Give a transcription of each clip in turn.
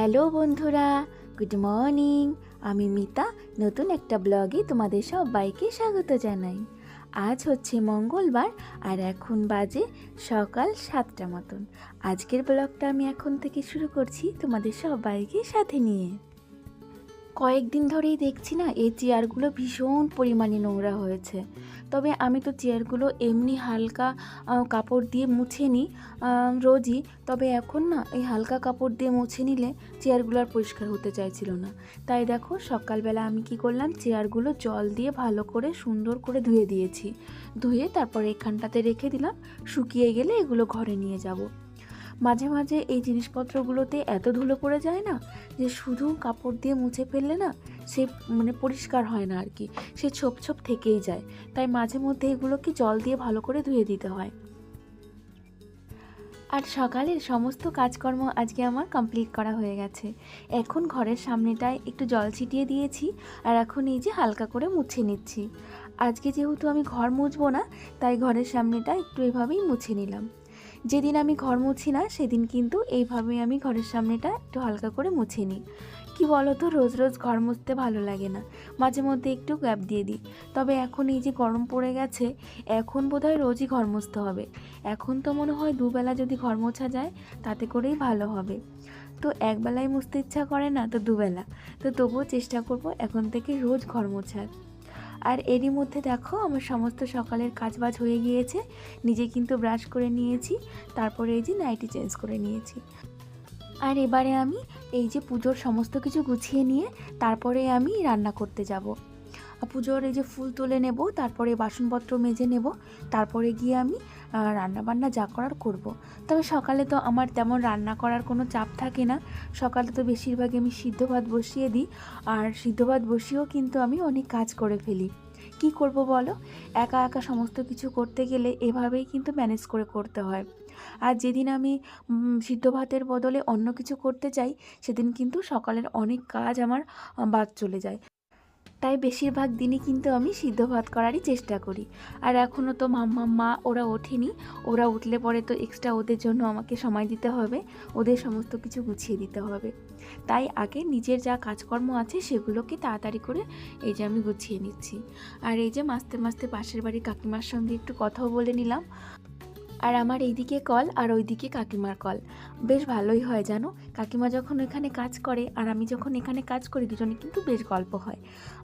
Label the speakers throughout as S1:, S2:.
S1: Hello বন্ধুরা, good morning. আমি মিতা নতুন একটা ব্লগে তোমাদের সবাইকে স্বাগত জানাই। আজ হচ্ছে মঙ্গলবার আর এখন বাজে সকাল 7টা মতন। আজকের ব্লগটা আমি এখন থেকে শুরু করছি তোমাদের সবাইকে সাথে নিয়ে। কয়েকদিন ধরেই দেখছি না এই চেয়ারগুলো ভীষণ পরিমাণে নোংরা হয়েছে। তবে আমি তো চেয়ারগুলো এমনি হালকা কাপড় দিয়ে মুছে নিই রোজই। তবে এখন না এই হালকা কাপড় দিয়ে মুছে নিলে চেয়ারগুলো আর পরিষ্কার হতে চাইছিল না। তাই দেখো সকালবেলা আমি কি করলাম, চেয়ারগুলো জল দিয়ে ভালো করে সুন্দর করে ধুয়ে দিয়েছি। ধুয়ে তারপরে এখানটাতে রেখে দিলাম, শুকিয়ে গেলে এগুলো ঘরে নিয়ে যাব। মাঝে মাঝে এই জিনিসপত্রগুলোতে এত ধুলো পড়ে যায় না যে শুধু কাপড় দিয়ে মুছে ফেললে না সে পরিষ্কার হয় না আর কি, সে ছোপ ছোপ থেকেই যায়। তাই মাঝে মধ্যে এগুলোকে জল দিয়ে ভালো করে ধুয়ে দিতে হয়। আর সকালের সমস্ত কাজকর্ম আজকে আমার কমপ্লিট করা হয়ে গেছে। এখন ঘরের সামনেটায় একটু জল ছিটিয়ে দিয়েছি আর এখন এই যে হালকা করে মুছে নিচ্ছি। আজকে যেহেতু আমি ঘর মুছবো না, তাই ঘরের সামনেটা একটু এভাবেই মুছে নিলাম। যেদিন আমি ঘর মুছি না সেদিন কিন্তু এইভাবে আমি ঘরের সামনেটা একটু হালকা করে মুছে নিই। কী বলো তো, রোজ রোজ ঘর মুছতে ভালো লাগে না, মাঝে মধ্যে একটু গ্যাপ দিয়ে দিই। তবে এখন এই যে গরম পড়ে গেছে, এখন বোধহয় রোজই ঘর মুছতে হবে। এখন তো মনে হয় দুবেলা যদি ঘর মোছা যায় তাতে করেই ভালো হবে। তো একবেলায় মুছতে ইচ্ছা করে না, তো দুবেলা। তো তবুও চেষ্টা করব এখন থেকে রোজ ঘর মোছার। আর এরই মধ্যে দেখো আমার সমস্ত সকালের কাজবাজ হয়ে গিয়েছে। নিজে কিন্তু ব্রাশ করে নিয়েছি, তারপরে এই যে নাইটি চেঞ্জ করে নিয়েছি। আর এবারে আমি এই যে পুজোর সমস্ত কিছু গুছিয়ে নিয়ে তারপরে আমি রান্না করতে যাব। পুজোর এই যে ফুল তুলে নেব, তারপরে বাসনপত্র মেজে নেব, তারপরে গিয়ে আমি রান্নাবান্না যা করার করব। তবে সকালে তো আমার তেমন রান্না করার কোনো চাপ থাকে না। সকালে তো বেশিরভাগই আমি সিদ্ধ ভাত বসিয়ে দিই, আর সিদ্ধ ভাত বসিয়েও কিন্তু আমি অনেক কাজ করে ফেলি। কি করব বলো, একা একা সমস্ত কিছু করতে গেলে এভাবেই কিন্তু ম্যানেজ করে করতে হয়। আর যেদিন আমি সিদ্ধ ভাতের বদলে অন্য কিছু করতে চাই, সেদিন কিন্তু সকালের অনেক কাজ আমার বাদ চলে যায়। তাই বেশিরভাগ দিনই কিন্তু আমি সিদ্ধ ভাত করারই চেষ্টা করি। আর এখনও তো মা ওরা ওঠেনি, ওরা উঠলে পরে তো এক্সট্রা ওদের জন্য আমাকে সময় দিতে হবে, ওদের সমস্ত কিছু গুছিয়ে দিতে হবে। তাই আগে নিজের যা কাজকর্ম আছে সেগুলোকে তাড়াতাড়ি করে এই যে আমি গুছিয়ে নিচ্ছি। আর এই যে মাঝতে মাঝতে পাশের বাড়ির কাকিমার সঙ্গে একটু কথাও বলে নিলাম। আর আমার এইদিকে কল আর ওইদিকে কাকিমার কল, বেশ ভালোই হয় জানো। কাকিমা যখন ওইখানে কাজ করে আর আমি যখন এখানে কাজ করি, দুজনে কিন্তু বেশ গল্প হয়।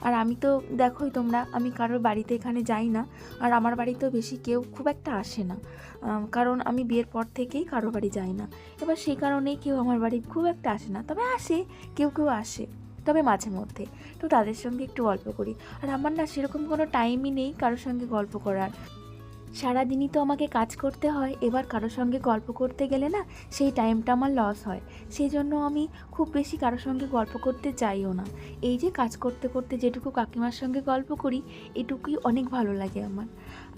S1: আর আমি তো দেখোই তোমরা, আমি কারোর বাড়িতে এখানে যাই না, আর আমার বাড়িতেও বেশি কেউ খুব একটা আসে না, কারণ আমি বিয়ের পর থেকেই কারোর বাড়ি যাই না। এবার সেই কারণেই কেউ আমার বাড়ি খুব একটা আসে না, তবে আসে, কেউ কেউ আসে, তবে মাঝে মধ্যে। তো তাদের সঙ্গে একটু গল্প করি। আর আমার না সেরকম কোনো টাইমই নেই কারোর সঙ্গে গল্প করার। সারাদিনই তো আমাকে কাজ করতে হয়, এবার কারোর সঙ্গে গল্প করতে গেলে না সেই টাইমটা আমার লস হয়। সেই জন্য আমি খুব বেশি কারোর সঙ্গে গল্প করতে চাইও না। এই যে কাজ করতে করতে যেটুকু কাকিমার সঙ্গে গল্প করি, এটুকুই অনেক ভালো লাগে আমার।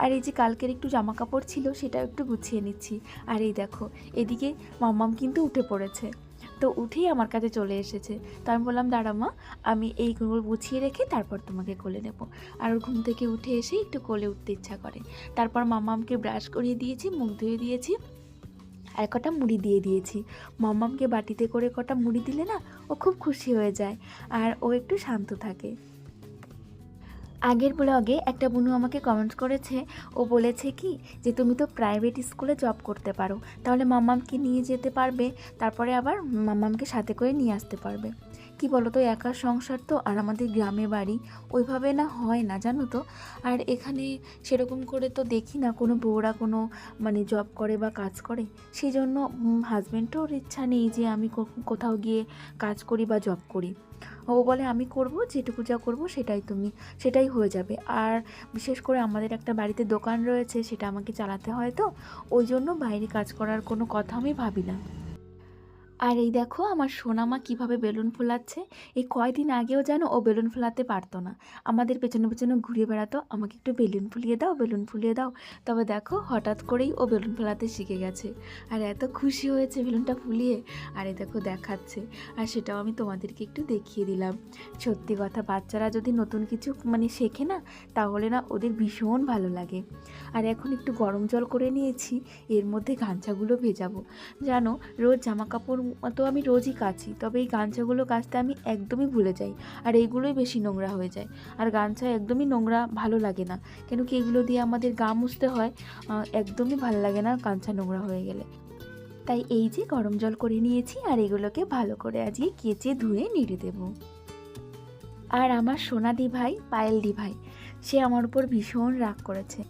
S1: আর এই যে কালকের একটু জামা কাপড় ছিল, সেটাও একটু গুছিয়ে নিচ্ছি। আর এই দেখো এদিকে মাম্মাম কিন্তু উঠে পড়েছে, তো উঠেই আমার কাছে চলে এসেছে। তো আমি বললাম দাঁড়া মা, আমি এইগুলো গুছিয়ে রেখে তারপর তোমাকে কোলে নেব। আর ওর ঘুম থেকে উঠে এসে একটু কোলে উঠতে ইচ্ছা করে। তারপর মাম্মামকে ব্রাশ করিয়ে দিয়েছি, মুখ ধুয়ে দিয়েছি, আর কটা মুড়ি দিয়ে দিয়েছি। মাম্মামকে বাটিতে করে কটা মুড়ি দিলে না ও খুব খুশি হয়ে যায়, আর ও একটু শান্ত থাকে। আগের ব্লগে একটা বুনু আমাকে কমেন্ট করেছে, ও বলেছে কি যে তুমি তো প্রাইভেট স্কুলে জব করতে পারো, তাহলে মাম্মামকে নিয়ে যেতে পারবে, তারপরে আবার মাম্মামকে সাথে করে নিয়ে আসতে পারবে। কি বলো তো, একা সংসার তো, আর আমাদের গ্রামে বাড়ি, ওইভাবে না হয় না জানো তো। আর এখানে সেরকম করে তো দেখি না কোনো বউরা কোনো জব করে বা কাজ করে। সেই জন্য হাজব্যান্ডও ওর ইচ্ছা নেই যে আমি কোথাও গিয়ে কাজ করি বা জব করি। ও বলে আমি করব, যেটুকু যা করব সেটাই হয়ে যাবে। আর বিশেষ করে আমাদের একটা বাড়িতে দোকান রয়েছে, সেটা আমাকে চালাতে হয়, তো ওই জন্য বাইরে কাজ করার কোনো কথা আমি ভাবি না। আর এই দেখো আমার সোনামা কিভাবে বেলুন ফোলাচ্ছে। এই কয়দিন আগেও যেন ও বেলুন ফোলাতে পারতো না, আমাদের পেছনে পেছনে ঘুরে বেড়াতো, আমাকে একটু বেলুন ফুলিয়ে দাও, বেলুন ফুলিয়ে দাও। তবে দেখো হঠাৎ করেই ও বেলুন ফোলাতে শিখে গেছে, আর এত খুশি হয়েছে বেলুনটা ফুলিয়ে। আর এই দেখো দেখাচ্ছে, আর সেটাও আমি তোমাদেরকে একটু দেখিয়ে দিলাম। সত্যি কথা, বাচ্চারা যদি নতুন কিছু শেখে না, তাহলে না ওদের ভীষণ ভালো লাগে। আর এখন একটু গরম জল করে নিয়েছি, এর মধ্যে গামছাগুলো ভেজাবো। জানো রোজ জামা কাপড় তো আমি রোজই কাচি, তবে এই গামছাগুলো কাচতে আমি একদমই ভুলে যাই, আর এইগুলোই বেশি নোংরা হয়ে যায়। আর গামছা একদমই নোংরা ভালো লাগে না, কেন কি এগুলো দিয়ে আমাদের গা মুছতে হয়, একদমই ভালো লাগে না গামছা নোংরা হয়ে গেলে। তাই এই যে গরম জল করে নিয়েছি, আর এগুলোকে ভালো করে আজকে কেচে ধুয়ে নেড়ে দেবো। আর আমার সোনা দি ভাই, পায়েল দি ভাই, সে আমার উপর ভীষণ রাগ করেছে।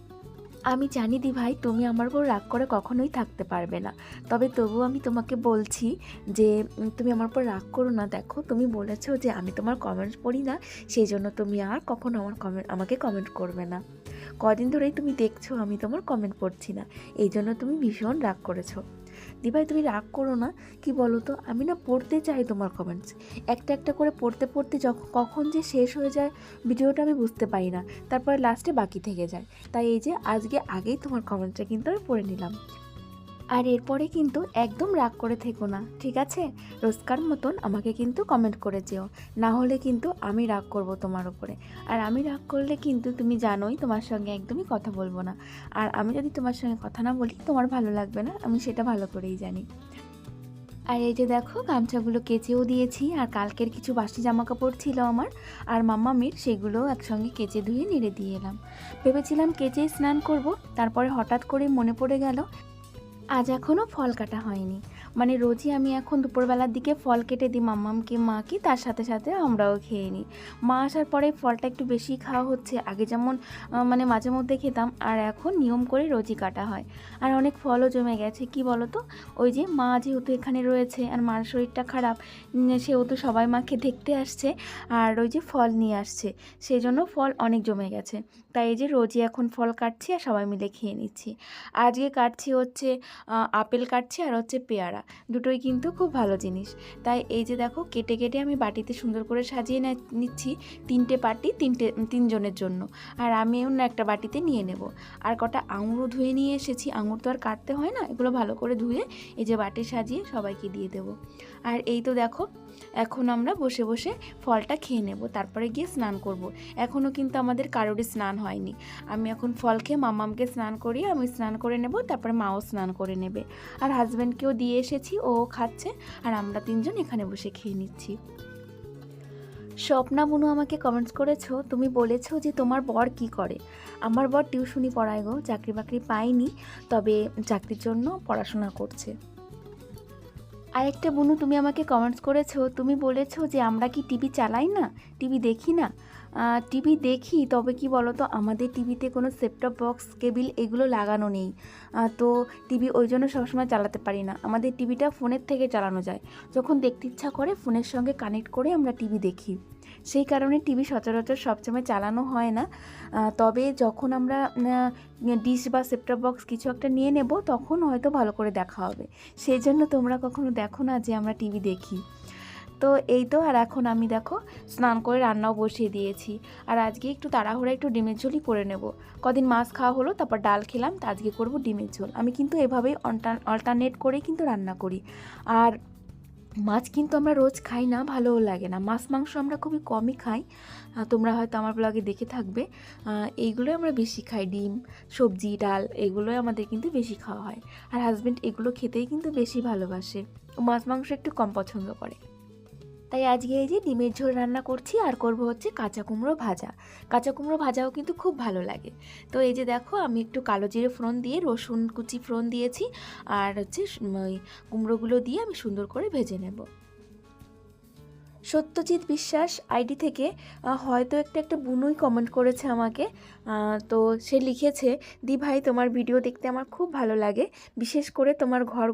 S1: আমি জানি দি ভাই তুমি আমার উপর রাগ করে কখনোই থাকতে পারবে না, তবে তবুও আমি তোমাকে বলছি যে তুমি আমার উপর রাগ করো না। দেখো তুমি বলেছো যে আমি তোমার কমেন্টস পড়ি না, সেই জন্য তুমি আর কখনো আমাকে কমেন্ট করবে না। কদিন ধরেই তুমি দেখছো আমি তোমার কমেন্ট পড়ছি না, এই জন্য তুমি ভীষণ রাগ করেছো। দিভাই তুমি রাগ করো না, কি বলো তো, আমি না পড়তে চাই তোমার কমেন্টস, একটা একটা করে পড়তে পড়তে কখন যে শেষ হয়ে যায় ভিডিওটা আমি বুঝতে পারি না, তারপরে লাস্টে বাকি থেকে যায়। তাই এই যে আজকে আগেই তোমার কমেন্টটা কিন্তু আমি পড়ে নিলাম। আর এরপরে কিন্তু একদম রাগ করে থেকো না, ঠিক আছে? রোজকার মতন আমাকে কিন্তু কমেন্ট করে যেও, না হলে কিন্তু আমি রাগ করব তোমার উপরে। আর আমি রাগ করলে কিন্তু তুমি জানোই তোমার সঙ্গে একদমই কথা বলবো না। আর আমি যদি তোমার সঙ্গে কথা না বলি তোমার ভালো লাগবে না, আমি সেটা ভালো করেই জানি। আর এই যে দেখো গামছাগুলো কেচেও দিয়েছি, আর কালকের কিছু বাসি জামা কাপড় ছিল আমার আর মাম্মামির, সেগুলোও একসঙ্গে কেচে ধুয়ে নেড়ে দিয়ে এলাম। ভেবেছিলাম কেচেই স্নান করব, তারপরে হঠাৎ করে মনে পড়ে গেল আজ এখনও ফল কাটা হয়নি। মানে রোজই আমি এখন দুপুরবেলার দিকে ফল কেটে দিই মাম্মামকে, মাকে, তার সাথে সাথে আমরাও খেয়ে নিই। মা আসার পরে ফলটা একটু বেশি খাওয়া হচ্ছে, আগে যেমন মানে মাঝে মধ্যে খেতাম, আর এখন নিয়ম করে রোজই কাটা হয়। আর অনেক ফলও জমে গেছে, কি বলো তো, ওই যে মা যেহেতু এখানে রয়েছে আর মার শরীরটা খারাপ, সেহেতু সবাই মাকে দেখতে আসছে আর ওই যে ফল নিয়ে আসছে, সেই জন্য ফল অনেক জমে গেছে। তাই এই যে রোজই এখন ফল কাটছি আর সবাই মিলে খেয়ে নিচ্ছি। আজকে কাটছি হচ্ছে আপেল কাটছি আর হচ্ছে পেয়ারা, দুটোই কিন্তু খুব ভালো জিনিস। তাই এই যে দেখো কেটে কেটে আমি বাটিতে সুন্দর করে সাজিয়ে নিচ্ছি, তিনটে বাটি তিনজনের জন্য, আর আমি অন্য একটা বাটিতে নিয়ে নেব। আর কটা আঙুরও ধুয়ে নিয়ে এসেছি, আঙুর তো আর কাটতে হয় না, এগুলো ভালো করে ধুয়ে এই যে বাটি সাজিয়ে সবাইকে দিয়ে দেব। আর এই তো দেখো এখন আমরা বসে বসে ফলটা খেয়ে নেব, তারপরে গিয়ে স্নান করব। এখনও কিন্তু আমাদের কারোরই স্নান হয়নি। আমি এখন ফল খেয়ে মাম্মামকে স্নান করিয়ে আমি স্নান করে নেব, তারপরে মাও স্নান করে নেবে। আর হাজব্যান্ডকেও দিয়ে এসেছি, ও খাচ্ছে, আর আমরা তিনজন এখানে বসে খেয়ে নিচ্ছি। স্বপ্না বুনু আমাকে কমেন্টস করেছো, তুমি বলেছো যে তোমার বর কি করে। আমার বর টিউশনি পড়ায় গো, চাকরি বাকরি পায়নি, তবে চাকরির জন্য পড়াশোনা করছে। আরেকটা বুনু তুমি আমাকে কমেন্টস করেছো, তুমি বলেছো যে আমরা কি টিভি চালাই না, টিভি দেখি না। টিভি দেখি, তবে কি বলো তো, আমাদের টিভিতে কোনো সেটটপ বক্স কেবিল এগুলো লাগানো নেই, তো টিভি ওই জন্য সবসময় চালাতে পারি না। আমাদের টিভিটা ফোনের থেকে চালানো যায়, যখন দেখতে ইচ্ছা করে ফোনের সঙ্গে কানেক্ট করে আমরা টিভি দেখি, সেই কারণে টিভি সচরাচর সবসময় চালানো হয় না। তবে যখন আমরা ডিশ বা সেটটপ বক্স কিছু একটা নিয়ে নেব, তখন হয়তো ভালো করে দেখা হবে, সেই জন্য তোমরা কখনো দেখো না যে আমরা টিভি দেখি। তো এই তো, আর এখন আমি দেখো স্নান করে রান্নাও বসিয়ে দিয়েছি। আর আজকে একটু তাড়াহুড়া একটু ডিমের ঝোলই করে নেব, কদিন মাছ খাওয়া হলো, তারপর ডাল খেলাম, তো আজকে করব ডিমের ঝোল। আমি কিন্তু এভাবেই অল্টারনেট করে কিন্তু রান্না করি। আর মাছ কিন্তু আমরা রোজ খাই না, ভালোও লাগে না, মাছ মাংস আমরা খুবই কমই খাই। তোমরা হয়তো আমার ব্লগে দেখে থাকবে, এইগুলোই আমরা বেশি খাই, ডিম, সবজি, ডাল, এগুলোই আমাদের কিন্তু বেশি খাওয়া হয়। আর হাজব্যান্ড এগুলো খেতেই কিন্তু বেশি ভালোবাসে, মাছ মাংস একটু কম পছন্দ করে। তাই আজকে এই যে ডিমের ঝোল রান্না করছি, আর করব হচ্ছে কাঁচা কুমড়ো ভাজা। কাঁচা কুমড়ো ভাজাও কিন্তু খুব ভালো লাগে। তো এই যে দেখো আমি একটু কালো জিরে ফোড়ন দিয়ে রসুন কুচি ফোড়ন দিয়েছি, আর হচ্ছে ওই কুমড়োগুলো দিয়ে আমি সুন্দর করে ভেজে নেব। সত্যজিৎ বিশ্বাস আইডি থেকে হয়তো একটা বুনুই কমেন্ট করেছে আমাকে, তো সে লিখেছে, দি ভাই তোমার ভিডিও দেখতে আমার খুব ভালো লাগে, বিশেষ করে তোমার ঘর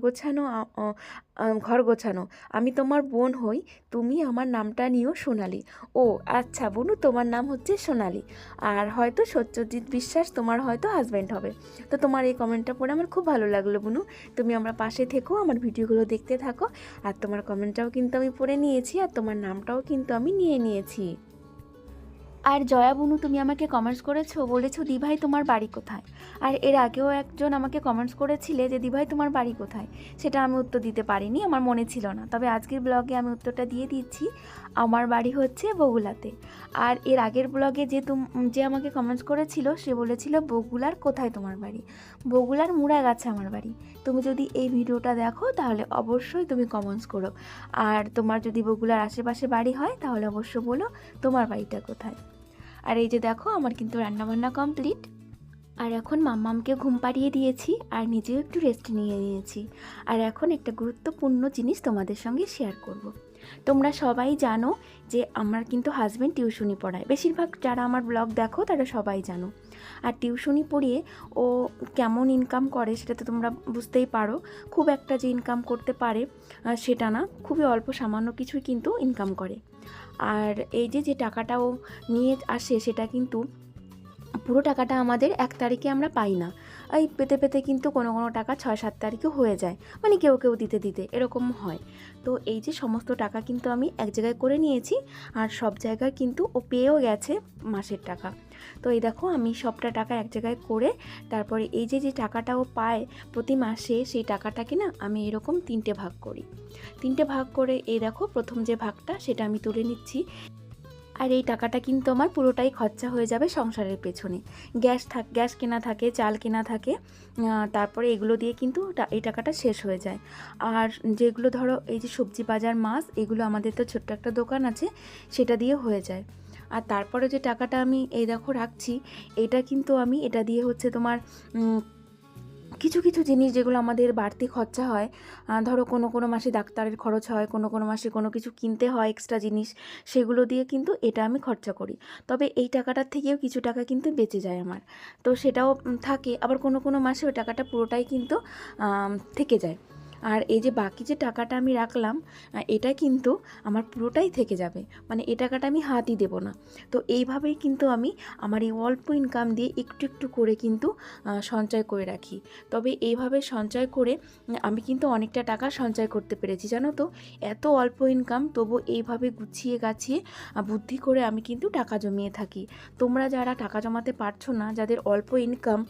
S1: গোছানো। আমি তোমার বোন হই, তুমি আমার নামটা নিও সোনালি। ও আচ্ছা বুনু, তোমার নাম হচ্ছে সোনালি, আর হয়তো সত্যজিৎ বিশ্বাস তোমার হয়তো হাজব্যান্ড হবে। তো তোমার এই কমেন্টটা পড়ে আমার খুব ভালো লাগলো বুনু, তুমি আমার পাশে থেকো, আমার ভিডিওগুলো দেখতে থাকো। আর তোমার কমেন্টটাও কিন্তু আমি পড়ে নিয়েছি, আর তোমার নামটাও কিন্তু আমি নিয়ে নিয়েছি। আর জয়া বুনু তুমি আমাকে কমেন্টস করেছো, বলেছো দিভাই তোমার বাড়ি কোথায়। আর এর আগেও একজন আমাকে কমেন্টস করেছিলে যে দিভাই তোমার বাড়ি কোথায়। সেটা আমি উত্তর দিতে পারিনি, আমার মনে ছিল না। তবে আজকের ব্লগে আমি উত্তরটা দিয়ে দিচ্ছি। আমার বাড়ি হচ্ছে বগুলাতে। আর এর আগের ব্লগে যে আমাকে কমেন্টস করেছিল সে বলেছিল বগুলার কোথায় তোমার বাড়ি। বগুলার মুড়াগাছা আমার বাড়ি। তুমি যদি এই ভিডিওটা দেখো তাহলে অবশ্যই তুমি কমেন্টস করো। আর তোমার যদি বগুলার আশেপাশে বাড়ি হয় তাহলে অবশ্য বলো তোমার বাড়িটা কোথায়। আর এই যে দেখো আমার কিন্তু রান্নাবান্না কমপ্লিট। আর এখন মাম্মামকে ঘুম পাড়িয়ে দিয়েছি আর নিজেও একটু রেস্ট নিয়ে নিয়েছি। আর এখন একটা গুরুত্বপূর্ণ জিনিস তোমাদের সঙ্গে শেয়ার করব। তোমরা সবাই জানো যে আমার কিন্তু হাজব্যান্ড টিউশনি পড়ায়। বেশিরভাগ যারা আমার ব্লগ দেখো তারা সবাই জানো। আর টিউশনি পড়িয়ে ও কেমন ইনকাম করে সেটা তো তোমরা বুঝতেই পারো। খুব একটা যে ইনকাম করতে পারে সেটা না, খুবই অল্প সামান্য কিছুই কিন্তু ইনকাম করে। আর এই যে টাকাটা ও নিয়ে আসে সেটা কিন্তু পুরো টাকাটা আমাদের 1 তারিখে আমরা পাই না। এই পেতে পেতে কিন্তু কোনো টাকা 6-7 তারিখে হয়ে যায়, মানে কেউ দিতে দিতে এরকম হয়। তো এই যে সমস্ত টাকা কিন্তু আমি এক জায়গায় করে নিয়েছি। আর সব জায়গায় কিন্তু ও পেয়েও গেছে মাসের টাকা। তো এই দেখো আমি সবটা টাকা এক জায়গায় করে তারপরে এই যে টাকাটা ও পায় প্রতি মাসে, সেই টাকাটাকে না আমি এরকম 3টে ভাগ করি। 3টে ভাগ করে এই দেখো প্রথম যে ভাগটা সেটা আমি তুলে নিচ্ছি। আর এই টাকাটা কিন্তু আমার পুরোটাই খরচা হয়ে যাবে সংসারের পেছনে। গ্যাস কেনা থাকে, চাল কেনা থাকে, তারপরে এগুলো দিয়ে কিন্তু এই টাকাটা শেষ হয়ে যায়। আর যেগুলো ধরো এই যে সবজি বাজার, মাছ, এগুলো আমাদের তো ছোট্ট একটা দোকান আছে, সেটা দিয়ে হয়ে যায়। আর তারপরে যে টাকাটা আমি এই দেখো রাখছি, এটা কিন্তু আমি এটা দিয়ে হচ্ছে তোমার কিছু জিনিস যেগুলো আমাদের বাড়তি খরচা হয়, ধরো কোনো মাসে ডাক্তারের খরচ হয়, কোনো মাসে কোনো কিছু কিনতে হয় এক্সট্রা জিনিস, সেগুলো দিয়ে কিন্তু এটা আমি খরচা করি। তবে এই টাকাটার থেকেও কিছু টাকা কিন্তু বেঁচে যায় আমার, তো সেটাও থাকে। আবার কোনো মাসে ওই টাকাটা পুরোটাই কিন্তু থেকে যায়। আর এই যে বাকি যে টাকাটা আমি রাখলাম, এটা কিন্তু আমার পুরোটাই থেকে যাবে, মানে এই টাকাটা আমি হাতই দেব না। তো এইভাবেই কিন্তু আমি আমার এই অল্প ইনকাম দিয়ে একটু করে কিন্তু সঞ্চয় করে রাখি। তবে এইভাবে সঞ্চয় করে আমি কিন্তু অনেকটা টাকা সঞ্চয় করতে পেরেছি, জানো তো। এত অল্প ইনকাম তবু এইভাবে গুছিয়ে গাছিয়ে বুদ্ধি করে আমি কিন্তু টাকা জমিয়ে থাকি। তোমরা যারা টাকা জমাতে পারছো না, যাদের অল্প ইনকাম,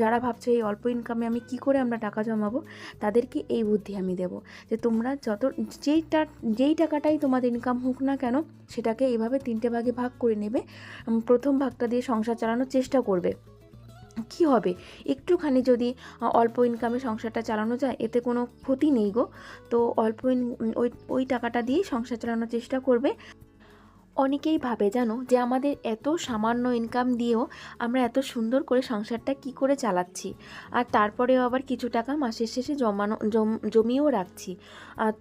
S1: যারা ভাবছো এই অল্প ইনকামে আমি কি করে আমরা টাকা জমাবো, তাদেরকে এই বুদ্ধি আমি দেব যে তোমরা যেই টাকাটাই তোমাদের ইনকাম হোক না কেন, সেটাকে এইভাবে 3টে ভাগে ভাগ করে নেবে। প্রথম ভাগটা দিয়ে সংসার চালানোর চেষ্টা করবে। কি হবে, একটুখানি যদি অল্প ইনকামে সংসারটা চালানো যায়, এতে কোনো ক্ষতি নেই গো। তো ওই টাকাটা দিয়েই সংসার চালানোর চেষ্টা করবে। অনেকেই ভাবে জানো যে আমাদের এত সামান্য ইনকাম দিয়েও আমরা এত সুন্দর করে সংসারটা কি করে চালাচ্ছি, আর তারপরেও আবার কিছু টাকা মাসের শেষে জমিয়েও রাখছি।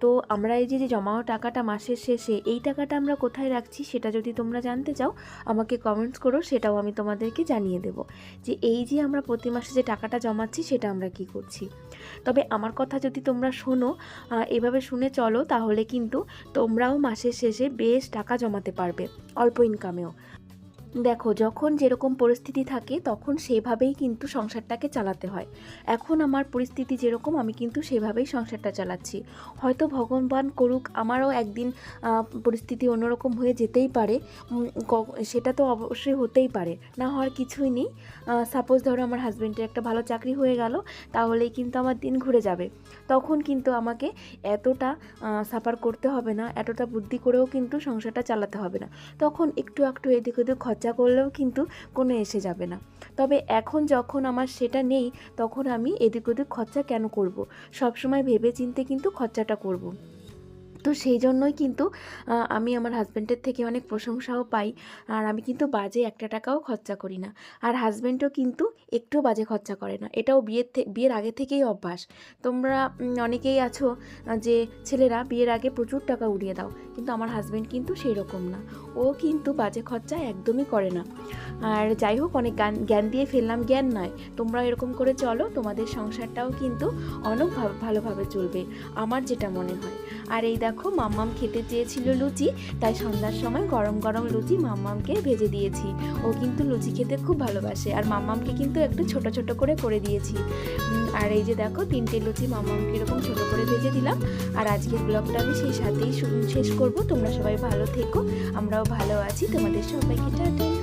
S1: তো আমরা এই যে জমানো টাকাটা মাসের শেষে, এই টাকাটা আমরা কোথায় রাখছি সেটা যদি তোমরা জানতে চাও আমাকে কমেন্টস করো, সেটাও আমি তোমাদেরকে জানিয়ে দেব যে এই যে আমরা প্রতি মাসে যে টাকাটা জমাচ্ছি সেটা আমরা কি করছি। তবে আমার কথা যদি তোমরা শোনো, এভাবে শুনে চলো, তাহলে কিন্তু তোমরাও মাসের শেষে বেশ টাকা জমাতে পারবে অল্প ইনকামেও। দেখো যখন যেরকম পরিস্থিতি থাকে তখন সেভাবেই কিন্তু সংসারটাকে চালাতে হয়। এখন আমার পরিস্থিতি যেরকম, আমি কিন্তু সেভাবেই সংসারটা চালাচ্ছি। হয়তো ভগবান করুক আমারও একদিন পরিস্থিতি অন্যরকম হয়ে যেতেই পারে, সেটা তো অবশ্যই হতেই পারে, না হওয়ার কিছুই নেই। সাপোজ ধরো আমার হাজব্যান্ডের একটা ভালো চাকরি হয়ে গেল, তাহলেই কিন্তু আমার দিন ঘুরে যাবে। তখন কিন্তু আমাকে এতটা সাফার করতে হবে না, এতটা বুদ্ধি করেও কিন্তু সংসারটা চালাতে হবে না। তখন একটু এদিক ওদিক খরচা করলেও কিন্তু কোনো এসে যাবে না। তবে এখন যখন আমার সেটা নেই, তখন আমি এদিক ওদিক খরচা কেন করব, সবসময় ভেবে চিন্তে কিন্তু খরচাটা করব। তো সেই জন্যই কিন্তু আমি আমার হাজব্যান্ডের থেকে অনেক প্রশংসাও পাই। আর আমি কিন্তু বাজে একটা টাকাও খরচা করি না, আর হাজব্যান্ডও কিন্তু একটু বাজে খরচা করে না। এটাও বিয়ের আগে থেকেই অভ্যাস। তোমরা অনেকেই আছো যে ছেলেরা বিয়ের আগে প্রচুর টাকা উড়িয়ে দাও, কিন্তু আমার হাজব্যান্ড কিন্তু সেই রকম না, ও কিন্তু বাজে খরচা একদমই করে না। আর যাই হোক, অনেক জ্ঞান দিয়ে ফেললাম, জ্ঞান নয়, তোমরা এরকম করে চলো, তোমাদের সংসারটাও কিন্তু অনেক ভালোভাবে চলবে, আমার যেটা মনে হয়। আর এই দেখো দেখো মাম্মাম খেতে চেয়েছিল লুচি, তাই সন্ধ্যার সময় গরম গরম লুচি মাম্মামকে ভেজে দিয়েছি। ও কিন্তু লুচি খেতে খুব ভালোবাসে, আর মাম্মামকে কিন্তু একটু ছোট ছোট করে দিয়েছি। আর এই যে দেখো 3টে লুচি মাম্মামকে এরকম ছোট করে ভেজে দিলাম। আর আজকের ব্লগটা আমি সেই সাথেই শেষ করব। তোমরা সবাই ভালো থেকো, আমরাও ভালো আছি। তোমাদের সবাইকে টাটা।